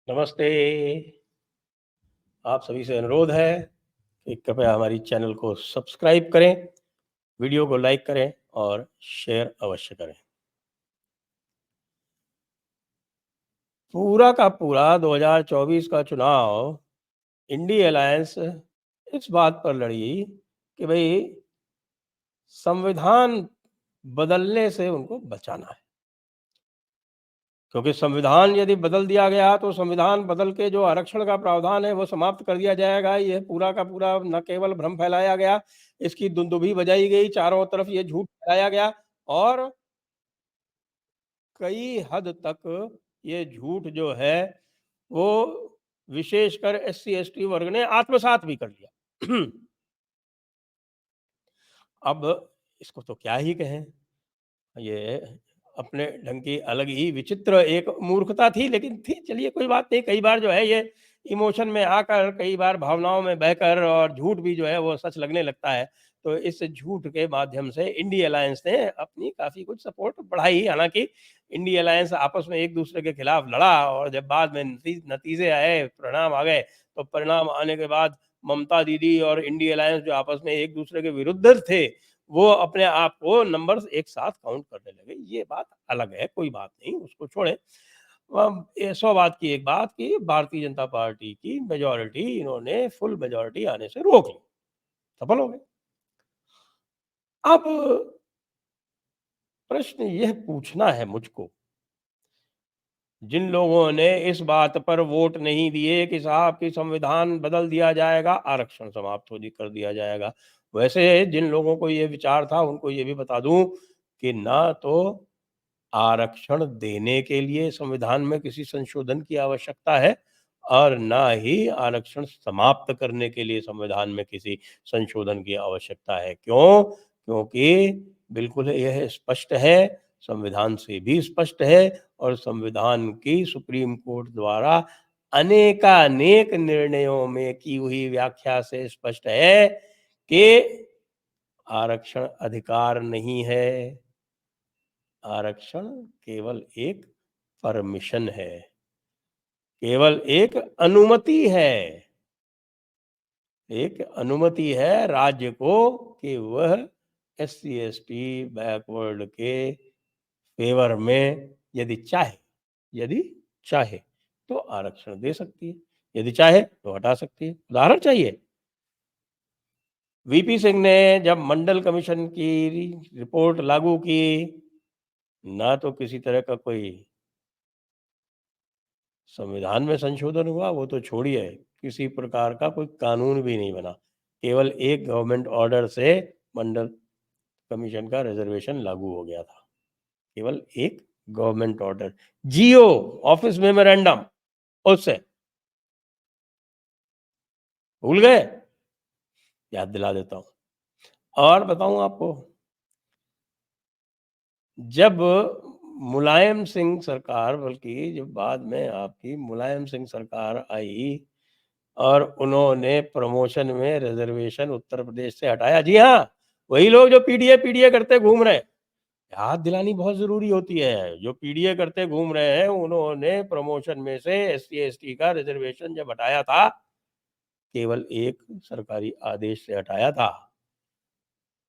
नमस्ते। आप सभी से अनुरोध है कि कृपया हमारी चैनल को सब्सक्राइब करें, वीडियो को लाइक करें और शेयर अवश्य करें। पूरा का पूरा 2024 का चुनाव इंडी अलायंस इस बात पर लड़ी कि भाई संविधान बदलने से उनको बचाना है, क्योंकि संविधान यदि बदल दिया गया तो संविधान बदल के जो आरक्षण का प्रावधान है वो समाप्त कर दिया जाएगा। ये पूरा का पूरा न केवल भ्रम फैलाया गया, इसकी दुंदुभी बजाई गई, चारों तरफ ये झूठ फैलाया गया और कई हद तक ये झूठ जो है वो विशेषकर एससी एसटी वर्ग ने आत्मसात भी कर लिया। अब इसको तो क्या ही कहें, ये अपने ढंग की अलग ही विचित्र एक मूर्खता थी, लेकिन थी, चलिए कोई बात नहीं। कई बार जो है ये इमोशन में आकर, कई बार भावनाओं में बहकर और झूठ भी जो है वो सच लगने लगता है। तो इस झूठ के माध्यम से इंडी अलायंस ने अपनी काफ़ी कुछ सपोर्ट बढ़ाई। हालाँकि इंडी अलायंस आपस में एक-दूसरे के खिलाफ लड़ा और जब बाद में नतीजे आए, परिणाम आ गए, तो परिणाम आने के बाद ममता दीदी और इंडी अलायंस जो आपस में एक-दूसरे के विरुद्ध थे, वो अपने आप को नंबर्स एक साथ काउंट करने लगे। ये बात अलग है, कोई बात नहीं, उसको छोड़ें। ये 100 बात की एक बात कि भारतीय जनता पार्टी की मेजॉरिटी इन्होंने फुल मेजॉरिटी आने से रोक ली, सफल हो गए। अब प्रश्न यह पूछना है मुझको, जिन लोगों ने इस बात पर वोट नहीं दिए कि साहब कि संविधान बदल दिया जाएगा, आरक्षण समाप्त हो कर दिया जाएगा, वैसे जिन लोगों को ये विचार था उनको ये भी बता दूं कि ना तो आरक्षण देने के लिए संविधान में किसी संशोधन की आवश्यकता है और ना ही आरक्षण समाप्त करने के लिए संविधान में किसी संशोधन की आवश्यकता है। क्यों? क्योंकि बिल्कुल यह स्पष्ट है, संविधान से भी स्पष्ट है और संविधान की सुप्रीम कोर्ट द्वारा अनेकानेक निर्णयों में की हुई व्याख्या से स्पष्ट है कि आरक्षण अधिकार नहीं है, आरक्षण केवल एक परमिशन है, केवल एक अनुमति है। एक अनुमति है राज्य को कि वह एससी एसटी बैकवर्ड के फेवर में यदि चाहे तो आरक्षण दे सकती है, यदि चाहे तो हटा सकती है। उदाहरण चाहिए, वीपी सिंह ने जब मंडल कमीशन की रिपोर्ट लागू की, ना तो किसी तरह का कोई संविधान में संशोधन हुआ, वो तो छोड़िए, किसी प्रकार का कोई कानून भी नहीं बना। केवल एक गवर्नमेंट ऑर्डर से मंडल कमीशन का रिजर्वेशन लागू हो गया था। केवल एक गवर्नमेंट ऑर्डर, जीओ ऑफिस मेमोरेंडम, उससे भूल गए? याद दिला देता हूं और बताऊं आपको, जब मुलायम सिंह सरकार, बल्कि जब बाद में आपकी मुलायम सिंह सरकार आई और उन्होंने प्रमोशन में रिजर्वेशन उत्तर प्रदेश से हटाया। जी हाँ, वही लोग जो पीडीए पीडीए करते घूम रहे हैं, याद दिलानी बहुत जरूरी होती है। जो पीडीए करते घूम रहे हैं, उन्होंने प्रमोशन में से एससी एसटी का रिजर्वेशन जब हटाया था, केवल एक सरकारी आदेश से हटाया था,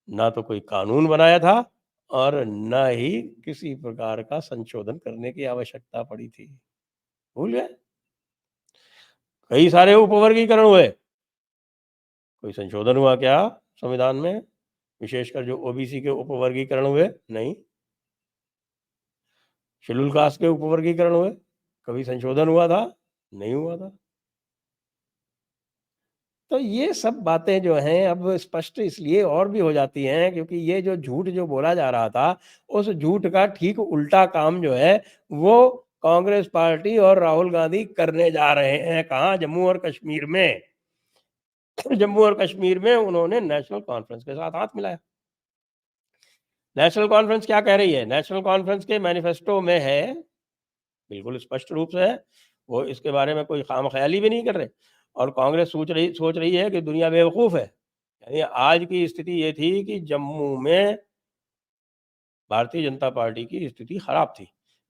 ना तो कोई कानून बनाया था और न ही किसी प्रकार का संशोधन करने की आवश्यकता पड़ी थी। भूल गए? कई सारे उपवर्गीकरण हुए, कोई संशोधन हुआ क्या संविधान में? विशेषकर जो ओबीसी के उपवर्गीकरण हुए, नहीं। शेड्यूल कास्ट के उपवर्गीकरण हुए, कभी संशोधन हुआ था? नहीं हुआ था। तो ये सब बातें जो हैं अब स्पष्ट इसलिए और भी हो जाती हैं क्योंकि ये जो झूठ जो बोला जा रहा था, उस झूठ का ठीक उल्टा काम जो है वो कांग्रेस पार्टी और राहुल गांधी करने जा रहे हैं। कहाँ? जम्मू और कश्मीर में। जम्मू और कश्मीर में उन्होंने नेशनल कॉन्फ्रेंस के साथ हाथ मिलाया। नेशनल कॉन्फ्रेंस क्या कह रही है? नेशनल कॉन्फ्रेंस के मैनिफेस्टो में है, बिल्कुल स्पष्ट रूप से है, वो इसके बारे में कोई खामख्याली भी नहीं कर रहे। और कांग्रेस सोच रही है कि दुनिया बेवकूफ़ है। यानी आज की स्थिति ये थी कि जम्मू में भारतीय जनता पार्टी की स्थिति खराब थी,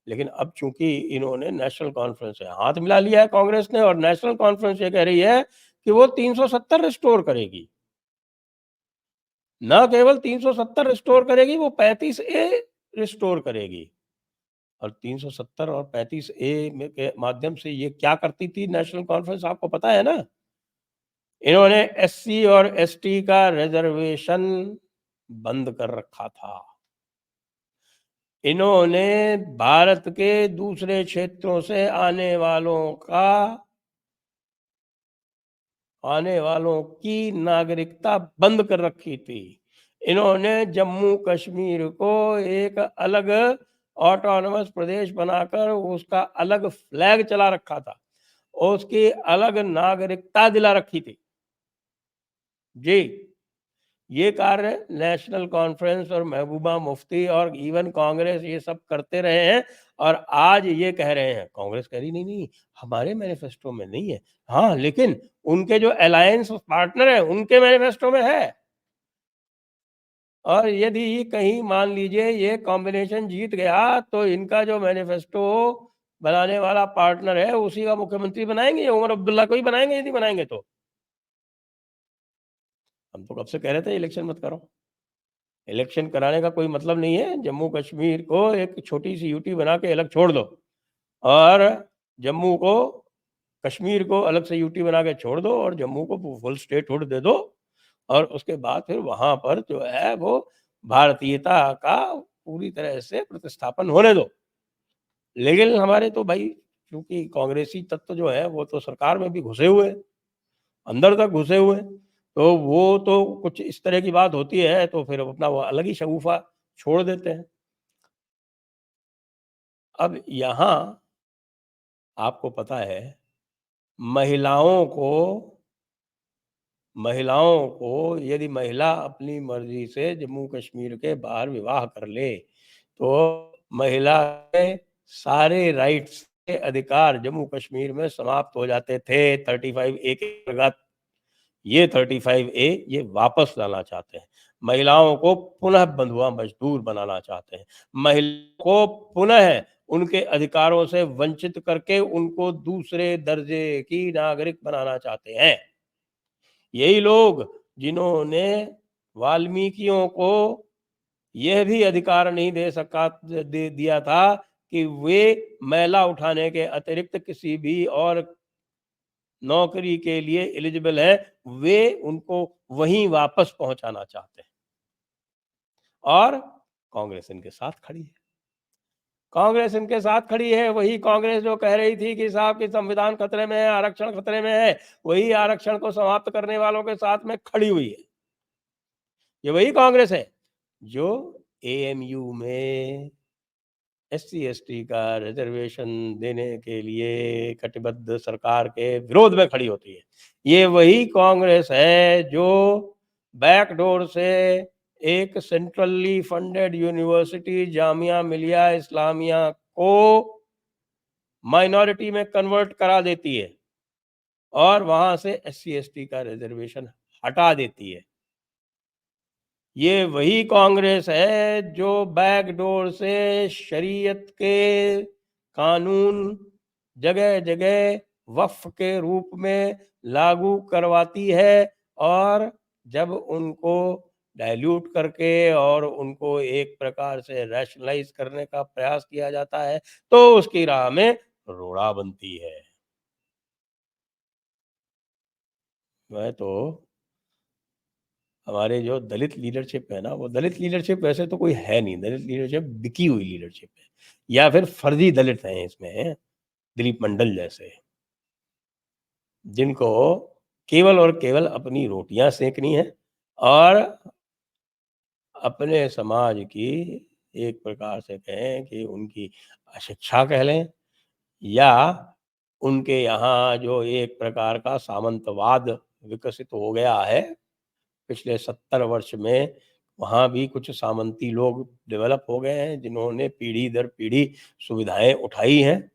लेकिन अब चूँकि इन्होंने नेशनल कॉन्फ्रेंस से हाथ मिला लिया है कांग्रेस ने, और नेशनल कॉन्फ्रेंस ये कह रही है कि वो 370 रिस्टोर करेगी। ना केवल 370 रिस्टोर करेगी, वो 35 ए रिस्टोर करेगी। और 370 और 35 ए में के माध्यम से ये क्या करती थी नेशनल कॉन्फ्रेंस, आपको पता है ना? इन्होंने एससी और एसटी का रिजर्वेशन बंद कर रखा था। इन्होंने भारत के दूसरे क्षेत्रों से आने वालों की नागरिकता बंद कर रखी थी। इन्होंने जम्मू कश्मीर को एक अलग ऑटोनॉमस प्रदेश बनाकर उसका अलग फ्लैग चला रखा था, उसकी अलग नागरिकता दिला रखी थी। जी, ये कार्य नेशनल कॉन्फ्रेंस और महबूबा मुफ्ती और इवन कांग्रेस ये सब करते रहे हैं, और आज ये कह रहे हैं, कांग्रेस कह रही नहीं नहीं, हमारे मैनिफेस्टो में नहीं है। हाँ, लेकिन उनके जो अलायंस पार्टनर है उनके मैनिफेस्टो में है। और यदि कहीं मान लीजिए ये कॉम्बिनेशन जीत गया तो इनका जो मैनिफेस्टो बनाने वाला पार्टनर है उसी का मुख्यमंत्री बनाएंगे, या उमर अब्दुल्ला को ही बनाएंगे। यदि बनाएंगे तो हम तो कब से कह रहे थे इलेक्शन मत करो। इलेक्शन कराने का कोई मतलब नहीं है। जम्मू कश्मीर को एक छोटी सी यूटी बना के अलग छोड़ दो, और जम्मू को, कश्मीर को अलग से यूटी बना के छोड़ दो, और जम्मू को फुल स्टेटहुड दे दो, और उसके बाद फिर वहां पर जो है वो भारतीयता का पूरी तरह से प्रतिस्थापन होने दो। लेकिन हमारे तो भाई, क्योंकि कांग्रेसी तत्व जो है वो तो सरकार में भी घुसे हुए हैं, अंदर तक घुसे हुए हैं, तो वो तो कुछ इस तरह की बात होती है तो फिर अपना वो अलग ही शगुफा छोड़ देते हैं। अब यहाँ आपको पता है, महिलाओं को महिलाओं को यदि महिला अपनी मर्जी से जम्मू कश्मीर के बाहर विवाह कर ले, तो महिला के सारे राइट्स के अधिकार जम्मू कश्मीर में समाप्त हो जाते थे 35 ए के अंतर्गत। ये 35 ए ये वापस लाना चाहते हैं। महिलाओं को पुनः बंधुआ मजदूर बनाना चाहते हैं। महिलाओं को पुनः उनके अधिकारों से वंचित करके उनको दूसरे दर्जे की नागरिक बनाना चाहते हैं। यही लोग जिन्होंने वाल्मीकियों को यह भी अधिकार नहीं दे दिया था कि वे मैला उठाने के अतिरिक्त किसी भी और नौकरी के लिए एलिजिबल है, वे उनको वहीं वापस पहुंचाना चाहते हैं। और कांग्रेस इनके साथ खड़ी है। कांग्रेस इनके साथ खड़ी है, वही कांग्रेस जो कह रही थी कि साहब की संविधान खतरे में है, आरक्षण खतरे में है, वही आरक्षण को समाप्त करने वालों के साथ में खड़ी हुई है। ये वही कांग्रेस है जो एएमयू में एससी एसटी का रिजर्वेशन देने के लिए कटिबद्ध सरकार के विरोध में खड़ी होती है। ये वही कांग्रेस है जो बैकडोर से एक centrally funded university Jamia Millia Islamia को माइनॉरिटी में कन्वर्ट करा देती है, और वहां से एससी एसटी का रिजर्वेशन हटा देती है। ये वही कांग्रेस है जो बैकडोर से शरीयत के कानून जगह जगह वक्फ के रूप में लागू करवाती है, और जब उनको डाइल्यूट करके और उनको एक प्रकार से रैशनलाइज करने का प्रयास किया जाता है तो उसकी राह में रोड़ा बनती है। मैं तो, हमारे जो दलित लीडरशिप है ना, वो दलित लीडरशिप वैसे तो कोई है नहीं। दलित लीडरशिप बिकी हुई लीडरशिप है, या फिर फर्जी दलित हैं इसमें, दिलीप मंडल जैसे, जिनको केवल और केवल अपनी रोटियां सेकनी है, और अपने समाज की, एक प्रकार से कहें कि उनकी अशिक्षा कह लें, या उनके यहाँ जो एक प्रकार का सामंतवाद विकसित हो गया है पिछले 70 वर्ष में, वहाँ भी कुछ सामंती लोग डेवलप हो गए हैं जिन्होंने पीढ़ी दर पीढ़ी सुविधाएं उठाई हैं।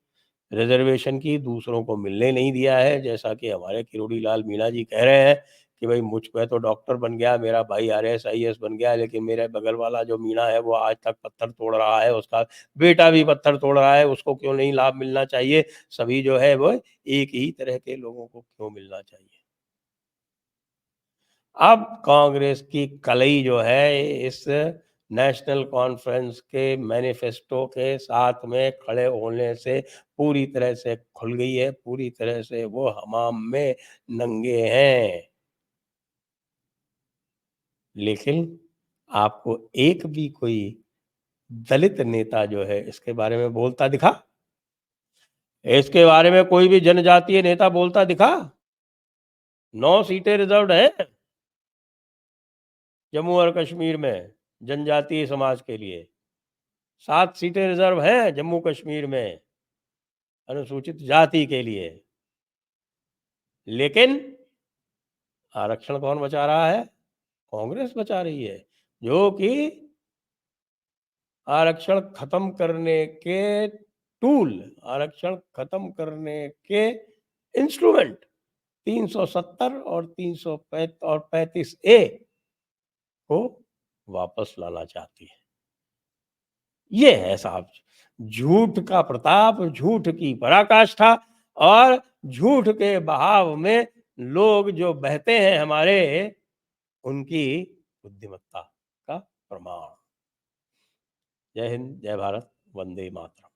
रिज़र्वेशन की दूसरों को मिलने नहीं दिया है, जैसा कि हमारे किरोड़ी लाल मीणा जी कह रहे हैं कि भई मुझ मैं तो डॉक्टर बन गया, मेरा भाई आईएएस, आईएएस बन गया, लेकिन मेरे बगल वाला जो मीणा है वो आज तक पत्थर तोड़ रहा है, उसका बेटा भी पत्थर तोड़ रहा है, उसको क्यों नहीं लाभ मिलना चाहिए? सभी जो है वो एक ही तरह के लोगों को क्यों मिलना चाहिए? अब कांग्रेस की कलई जो है इस नेशनल कॉन्फ्रेंस के मैनिफेस्टो के साथ में खड़े होने से पूरी तरह से खुल गई है, पूरी तरह से वो हमाम में नंगे हैं। लेकिन आपको एक भी कोई दलित नेता जो है इसके बारे में बोलता दिखा? इसके बारे में कोई भी जनजातीय नेता बोलता दिखा? 9 सीटें रिज़र्व्ड हैं जम्मू और कश्मीर में जनजातीय समाज के लिए। 7 सीटें रिज़र्व हैं जम्मू कश्मीर में अनुसूचित जाति के लिए। लेकिन आरक्षण कौन बचा रहा है? कांग्रेस बचा रही है, जो कि आरक्षण खत्म करने के टूल, आरक्षण खत्म करने के इंस्ट्रूमेंट 370 और 35 ए को वापस लाना चाहती है। ये है साहब झूठ का प्रताप, झूठ की पराकाष्ठा और झूठ के बहाव में लोग जो बहते हैं हमारे, उनकी बुद्धिमत्ता का प्रमाण। जय हिंद, जय भारत, वंदे मातरम।